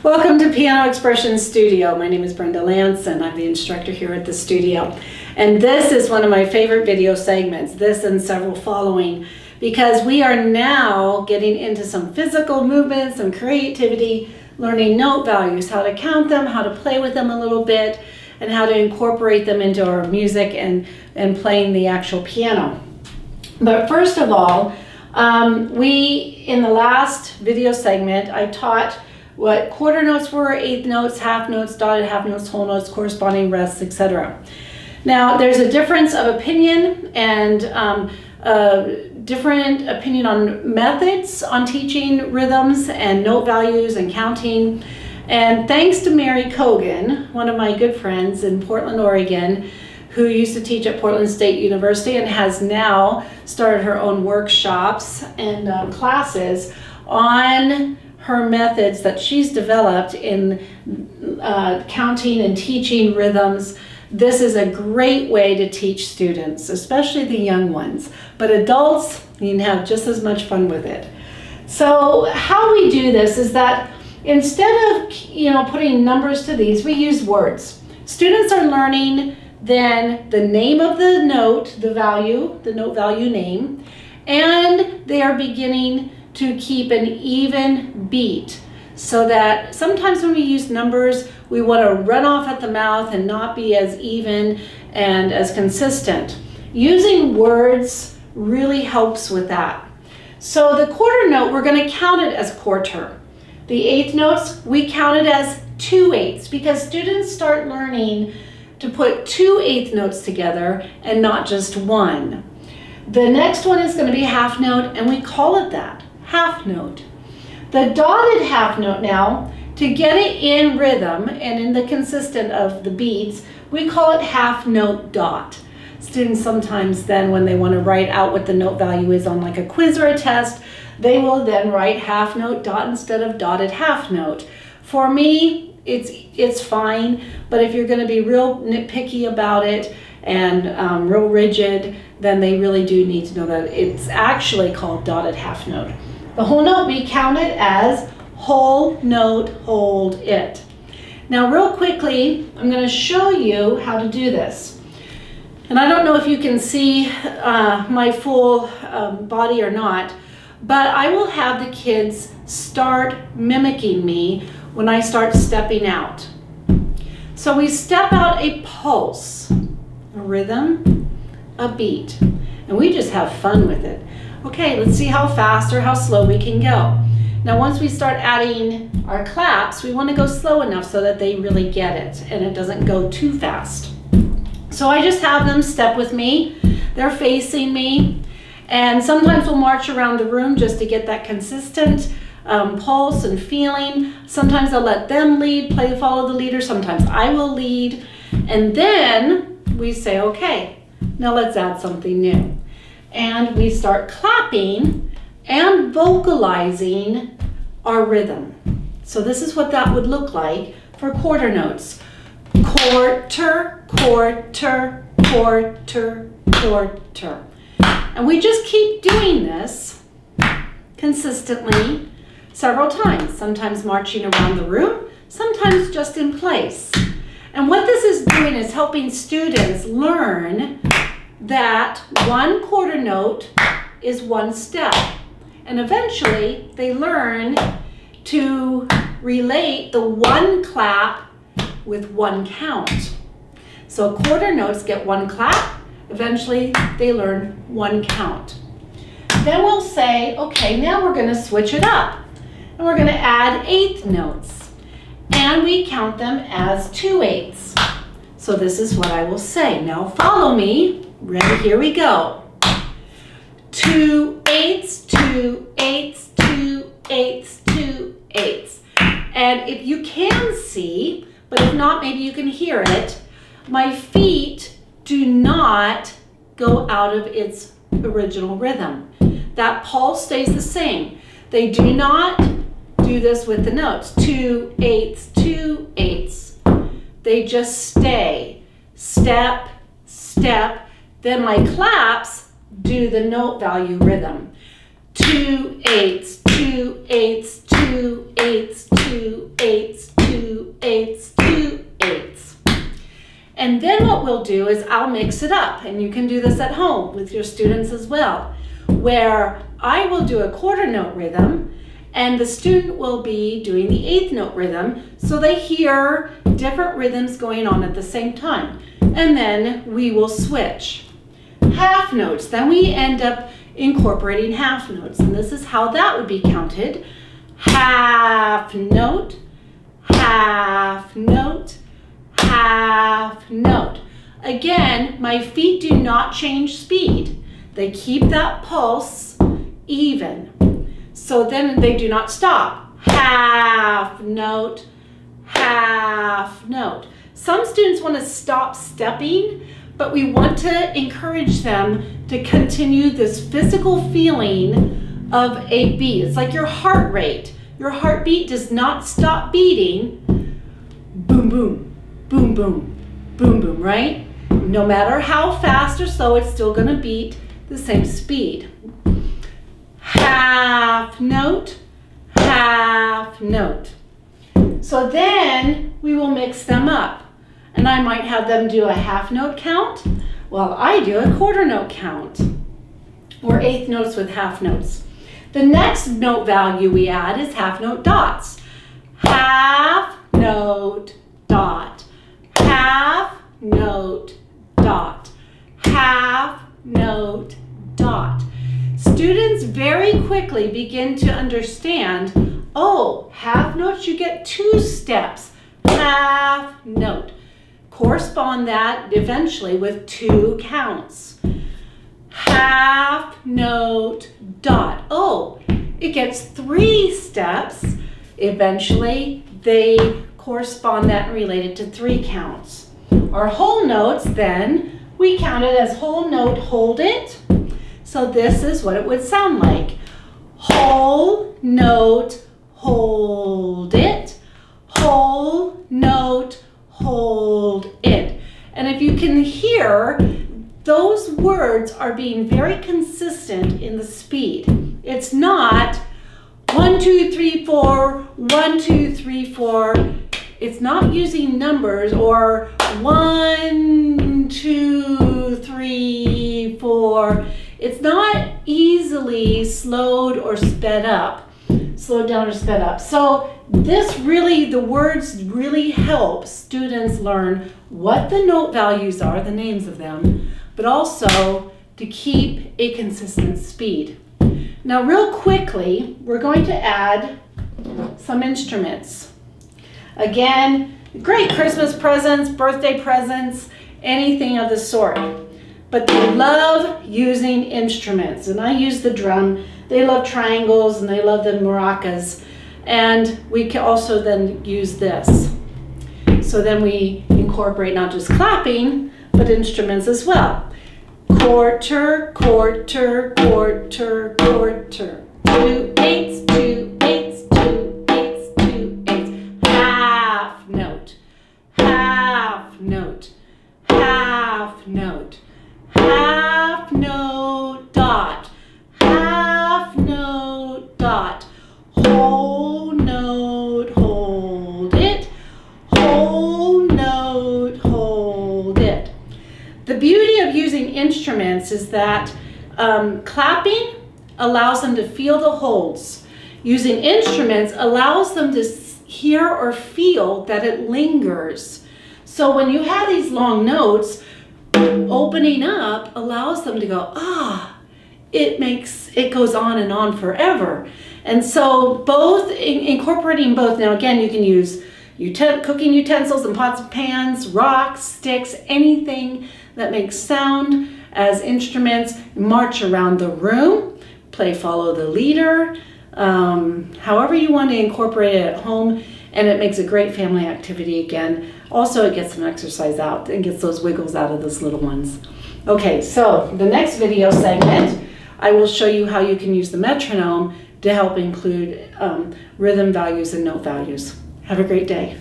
Welcome to Piano Expression Studio. My name is Brenda Lance and I'm the instructor here at the studio. And this is one of my favorite video segments, this and several following, because we are now getting into some physical movements, some creativity, learning note values, how to count them, how to play with them a little bit, and how to incorporate them into our music and playing the actual piano. But first of all, in the last video segment, I taught what quarter notes were, eighth notes, half notes, dotted half notes, whole notes, corresponding rests, etc. Now, there's a difference of opinion and different opinion on methods on teaching rhythms and note values and counting. And thanks to Mary Kogan, one of my good friends in Portland, Oregon, who used to teach at Portland State University and has now started her own workshops and classes on her methods that she's developed in counting and teaching rhythms. This is a great way to teach students, especially the young ones. But adults, you can have just as much fun with it. So how we do this is that instead of putting numbers to these, we use words. Students are learning then the name of the note, the note value name, and they are beginning to keep an even beat, so that sometimes when we use numbers, we want to run off at the mouth and not be as even and as consistent. Using words really helps with that. So the quarter note, we're going to count it as quarter. The eighth notes, we count it as 2/8 because students start learning to put 2 eighth notes together and not just one. The next one is going to be half note, and we call it that, half note. The dotted half note now, to get it in rhythm and in the consistent of the beats, we call it half note dot. Students sometimes then, when they want to write out what the note value is on like a quiz or a test, they will then write half note dot instead of dotted half note. For me, it's fine, but if you're going to be real nitpicky about it and real rigid, then they really do need to know that it's actually called dotted half note. The whole note, we count it as whole note, hold it. Now real quickly, I'm going to show you how to do this. And I don't know if you can see my full body or not, but I will have the kids start mimicking me when I start stepping out. So we step out a pulse, a rhythm, a beat, and we just have fun with it. Okay, let's see how fast or how slow we can go. Now once we start adding our claps, we want to go slow enough so that they really get it and it doesn't go too fast. So I just have them step with me. They're facing me, and sometimes we'll march around the room just to get that consistent pulse and feeling. Sometimes I'll let them lead, follow the leader. Sometimes I will lead. And then we say, okay, now let's add something new. And we start clapping and vocalizing our rhythm. So this is what that would look like for quarter notes. Quarter, quarter, quarter, quarter. And we just keep doing this consistently several times, sometimes marching around the room, sometimes just in place. And what this is doing is helping students learn that one quarter note is one step. And eventually they learn to relate the one clap with one count. So quarter notes get one clap, eventually they learn one count. Then we'll say, okay, now we're going to switch it up. And we're going to add eighth notes. And we count them as 2/8. So this is what I will say. Now follow me. Ready? Here we go. 2/8, 2/8, 2/8, 2/8. And if you can see, but if not, maybe you can hear it, my feet do not go out of its original rhythm. That pulse stays the same. They do not do this with the notes. 2/8, 2/8. They just stay. Step, step. Then my claps do the note value rhythm. 2/8, 2/8, 2/8, 2/8. 2/8, 2/8, 2/8. And then what we'll do is I'll mix it up, and you can do this at home with your students as well, where I will do a quarter note rhythm and the student will be doing the eighth note rhythm, so they hear different rhythms going on at the same time. And then we will switch. Half notes, then we end up incorporating half notes, and this is how that would be counted. Half note, half note, half note. Again, my feet do not change speed. They keep that pulse even. So then they do not stop. Half note, half note. Some students want to stop stepping, but we want to encourage them to continue this physical feeling of a beat. It's like your heart rate. Your heartbeat does not stop beating. Boom, boom, boom, boom, boom, boom, right? No matter how fast or slow, it's still going to beat the same speed. Half note, half note. So then we will mix them up. And I might have them do a half note count while I do a quarter note count, or eighth notes with half notes. The next note value we add is half note dots. Half note dot, half note dot, half note dot. Students very quickly begin to understand, oh, half notes, you get 2 steps. Half note. Correspond that eventually with 2 counts. Half note dot. Oh, it gets 3 steps. Eventually, they correspond that and relate it to 3 counts. Our whole notes then, we count it as whole note, hold it. So this is what it would sound like. Whole note, hold it. Whole note, hold it. And if you can hear, those words are being very consistent in the speed. It's not 1, 2, 3, 4, 1, 2, 3, 4. It's not using numbers or 1, 2, 3, 4. It's not easily slowed or sped up, slowed down or sped up. So this really, the words really help students learn what the note values are, the names of them, but also to keep a consistent speed. Now real quickly, we're going to add some instruments. Again, great Christmas presents, birthday presents, anything of the sort. But they love using instruments, and I use the drum. They love triangles and they love the maracas. And we can also then use this. So then we incorporate not just clapping, but instruments as well. Quarter, quarter, quarter, quarter. 2/8, 2/8, 2/8, 2/8. Half note, half note, half note, half note dot, half note dot. Whole note, hold it. Whole note, hold it. The beauty of using instruments is that clapping allows them to feel the holds. Using instruments allows them to hear or feel that it lingers. So when you have these long notes, opening up allows them to go, it goes on and on forever. And so both, incorporating both, now again, you can use cooking utensils and pots and pans, rocks, sticks, anything that makes sound as instruments. March around the room, play follow the leader, however you want to incorporate it at home, and it makes a great family activity again. Also, it gets some exercise out and gets those wiggles out of those little ones. Okay, so the next video segment, I will show you how you can use the metronome to help include rhythm values and note values. Have a great day.